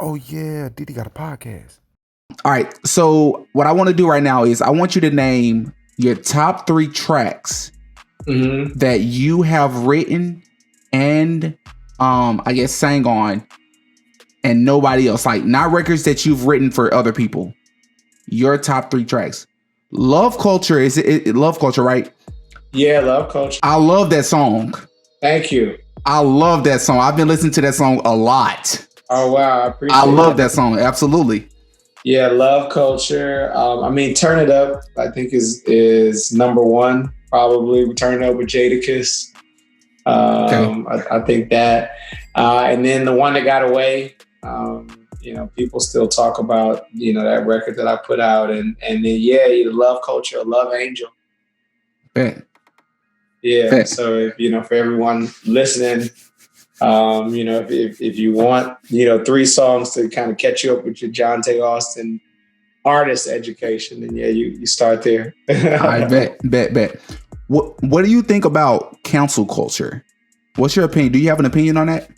Oh yeah, Diddy got a podcast. All right. So what I want to do right now is I want you to name your top 3 tracks that you have written and I guess sang on, and nobody else. Like, not records that you've written for other people. Your top 3 tracks. Love Culture, is it Love Culture, right? Yeah, Love Culture. I love that song. Thank you. I love that song. I've been listening to that song a lot. Oh wow, I appreciate it. I love that song. Absolutely. Yeah, Love Culture. I mean, Turn It Up, I think is number 1, probably. We Turn It Up with Jadakiss. Okay. I think that. And then the one that got away, people still talk about, that record that I put out. And then, yeah, Love Culture, Love Angel. Bet. Yeah. Bet. So, for everyone listening, if you want, 3 songs to kind of catch you up with your Johntà Austin artist education, then yeah, you start there. I bet. What do you think about cancel culture? What's your opinion? Do you have an opinion on that?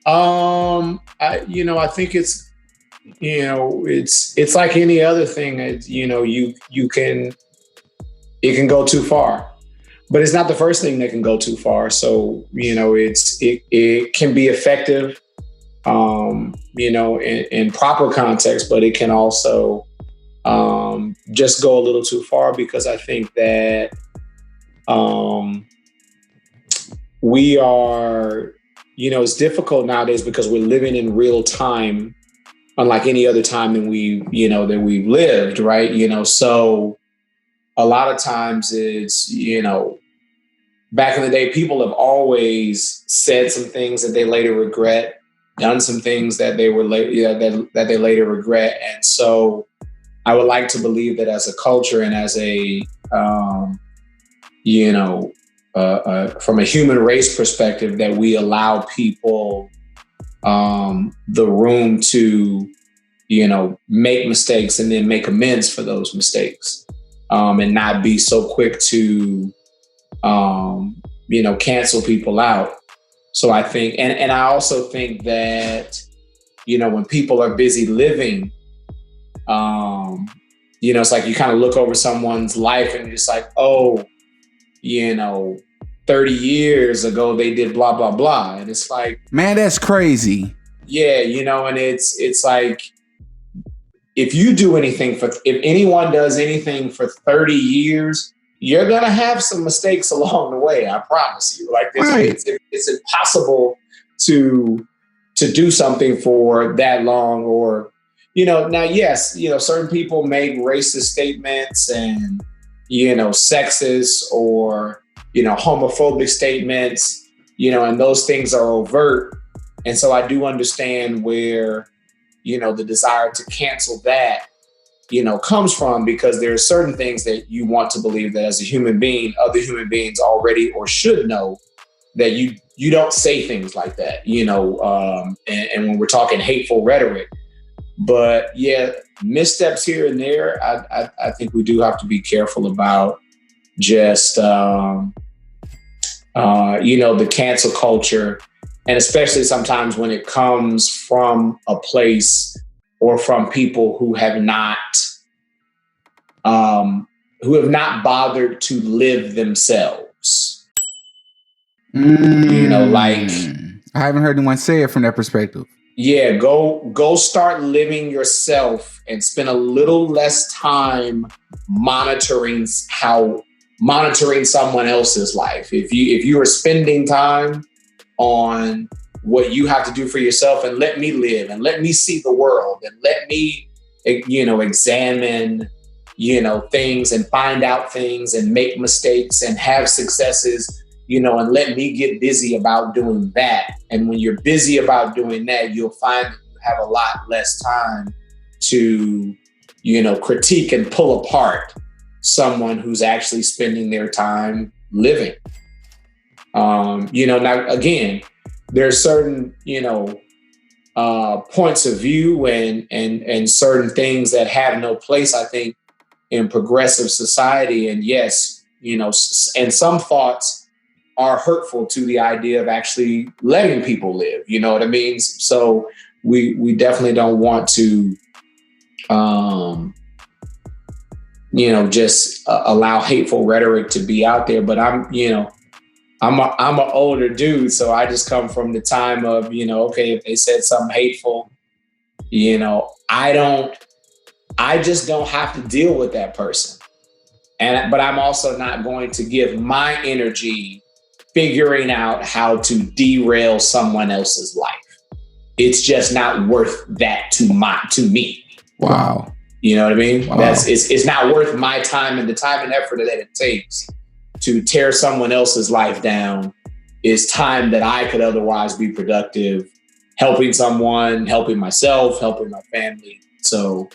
I think it's, it's like any other thing. It can go too far. But it's not the first thing that can go too far. So, it can be effective, in proper context, but it can also just go a little too far, because I think that we are, it's difficult nowadays because we're living in real time, unlike any other time that we've lived, right? So a lot of times it's, back in the day, people have always said some things that they later regret, done some things that they that they later regret. And so I would like to believe that as a culture and as a, from a human race perspective, that we allow people the room to, make mistakes and then make amends for those mistakes. And not be so quick to, cancel people out. So I think, and I also think that, when people are busy living, it's like you kind of look over someone's life and you're just like, 30 years ago, they did blah, blah, blah. And it's like, man, that's crazy. Yeah. And it's like, if anyone does anything for 30 years, you're going to have some mistakes along the way. I promise you. Like this, right. It's impossible to do something for that long, or, now, yes, certain people make racist statements and, sexist or, homophobic statements, and those things are overt. And so I do understand where, the desire to cancel that, comes from, because there are certain things that you want to believe that as a human being, other human beings already or should know that you don't say things like that, and when we're talking hateful rhetoric. But yeah, missteps here and there, I think we do have to be careful about just, the cancel culture. And especially sometimes when it comes from a place or from people who have not bothered to live themselves. Like, I haven't heard anyone say it from that perspective. Yeah, go start living yourself and spend a little less time monitoring someone else's life. If you are spending time on what you have to do for yourself, and let me live and let me see the world and let me, examine, things and find out things and make mistakes and have successes, and let me get busy about doing that. And when you're busy about doing that, you'll find that you have a lot less time to, critique and pull apart someone who's actually spending their time living. Now again, there are certain, points of view and certain things that have no place, I think, in progressive society. And yes, and some thoughts are hurtful to the idea of actually letting people live. You know what I mean? So we definitely don't want to, just allow hateful rhetoric to be out there. But I'm an older dude, so I just come from the time of, okay, if they said something hateful, I just don't have to deal with that person. But I'm also not going to give my energy figuring out how to derail someone else's life. It's just not worth that to me. Wow. You know what I mean? Wow. It's not worth my time and the time and effort that it takes to tear someone else's life down. Is time that I could otherwise be productive, helping someone, helping myself, helping my family. So,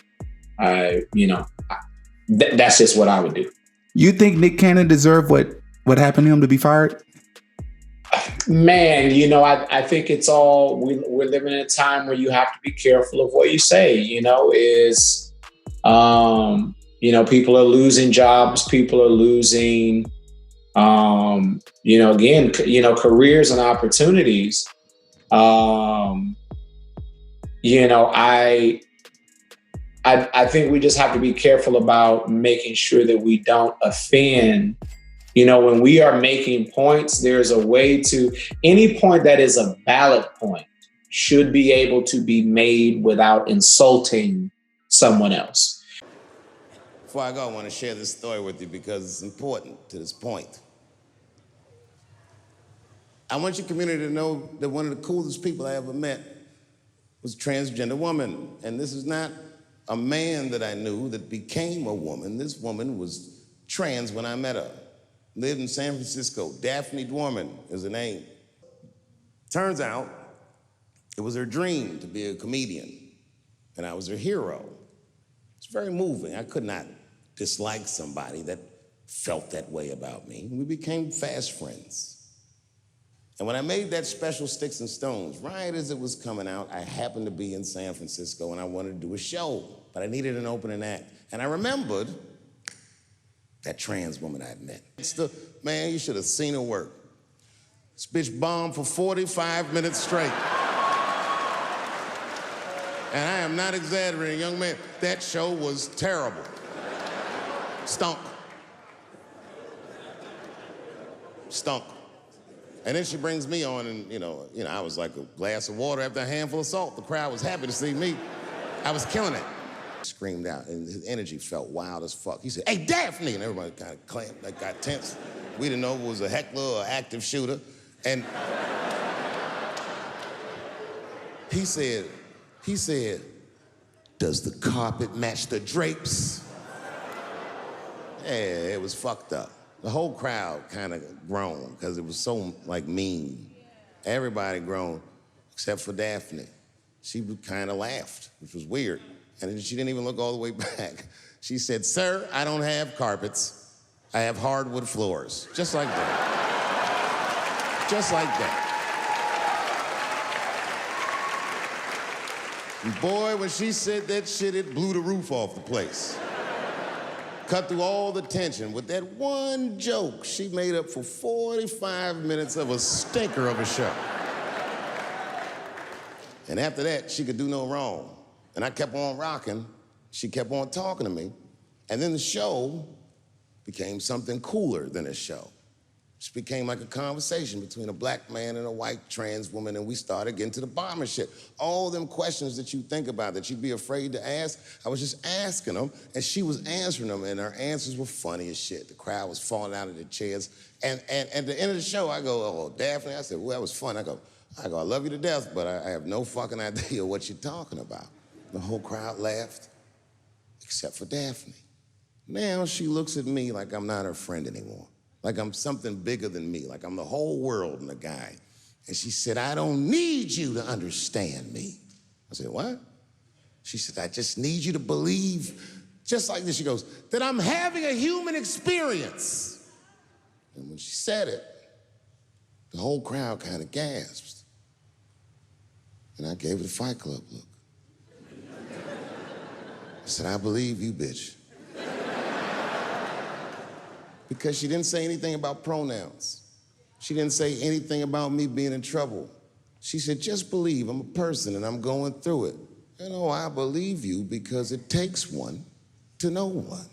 that's just what I would do. You think Nick Cannon deserved what happened to him to be fired? Man, I think it's all, we're living in a time where you have to be careful of what you say, people are losing jobs, people are losing, careers and opportunities. I think we just have to be careful about making sure that we don't offend. When we are making points, there's a way to, any point that is a valid point should be able to be made without insulting someone else. Before I go, I want to share this story with you because it's important to this point. I want your community to know that one of the coolest people I ever met was a transgender woman. And this is not a man that I knew that became a woman. This woman was trans when I met her. Lived in San Francisco. Daphne Dworman is her name. Turns out it was her dream to be a comedian, and I was her hero. It's very moving. I could not dislike somebody that felt that way about me. We became fast friends. And when I made that special Sticks and Stones, right as it was coming out, I happened to be in San Francisco and I wanted to do a show, but I needed an opening act. And I remembered that trans woman I'd met. Man, you should have seen her work. This bitch bombed for 45 minutes straight. And I am not exaggerating, young man. That show was terrible. Stunk. And then she brings me on and, I was like a glass of water after a handful of salt. The crowd was happy to see me. I was killing it. Screamed out, and his energy felt wild as fuck. He said, "Hey, Daphne!" And everybody kind of clamped, got tense. We didn't know if it was a heckler or active shooter. And he said, "Does the carpet match the drapes?" Yeah, it was fucked up. The whole crowd kind of groaned because it was so, mean. Everybody groaned, except for Daphne. She kind of laughed, which was weird. And she didn't even look all the way back. She said, "Sir, I don't have carpets. I have hardwood floors." Just like that. Just like that. And boy, when she said that shit, it blew the roof off the place. Cut through all the tension. With that one joke, she made up for 45 minutes of a stinker of a show. And after that, she could do no wrong. And I kept on rocking. She kept on talking to me. And then the show became something cooler than a show. It became like a conversation between a black man and a white trans woman, and we started getting to the bomber shit. All them questions that you think about that you'd be afraid to ask, I was just asking them, and she was answering them, and her answers were funny as shit. The crowd was falling out of their chairs. And at the end of the show, I go, "Oh, Daphne," I said, "Well, that was fun." I go, "I love you to death, but I have no fucking idea what you're talking about." The whole crowd laughed, except for Daphne. Now she looks at me like I'm not her friend anymore, like I'm something bigger than me, like I'm the whole world and a guy. And she said, "I don't need you to understand me." I said, "What?" She said, "I just need you to believe," just like this. She goes, "that I'm having a human experience." And when she said it, the whole crowd kind of gasped. And I gave her the Fight Club look. I said, "I believe you, bitch." Because she didn't say anything about pronouns. She didn't say anything about me being in trouble. She said, just believe I'm a person and I'm going through it. You know, I believe you because it takes one to know one.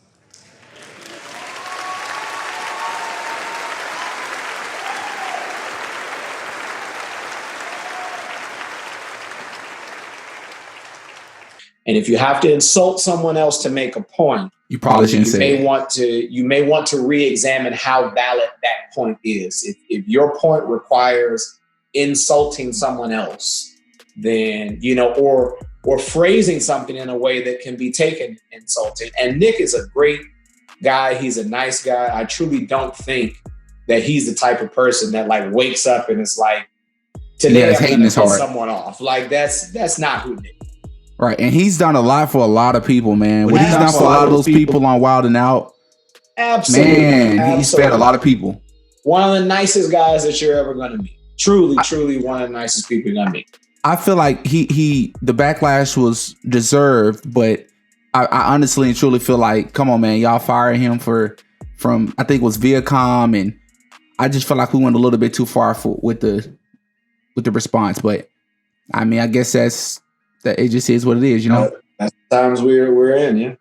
And if you have to insult someone else to make a point, you probably shouldn't say it. You may want to re-examine how valid that point is. If your point requires insulting someone else, then, you know, or phrasing something in a way that can be taken insulting. And Nick is a great guy. He's a nice guy. I truly don't think that he's the type of person that like wakes up and is like, today I'm going to piss someone off. Like that's not who Nick is. Right, and he's done a lot for a lot of people, man. What he's done for a lot of those people on Wild 'N Out, absolutely, man, he's fed a lot of people. One of the nicest guys that you're ever going to meet. Truly one of the nicest people you're going to meet. I feel like the backlash was deserved, but I honestly and truly feel like, come on, man, y'all fired him from I think it was Viacom, and I just feel like we went a little bit too far with the response. But I mean, I guess that it just is what it is, you know. That's the times we're in, yeah.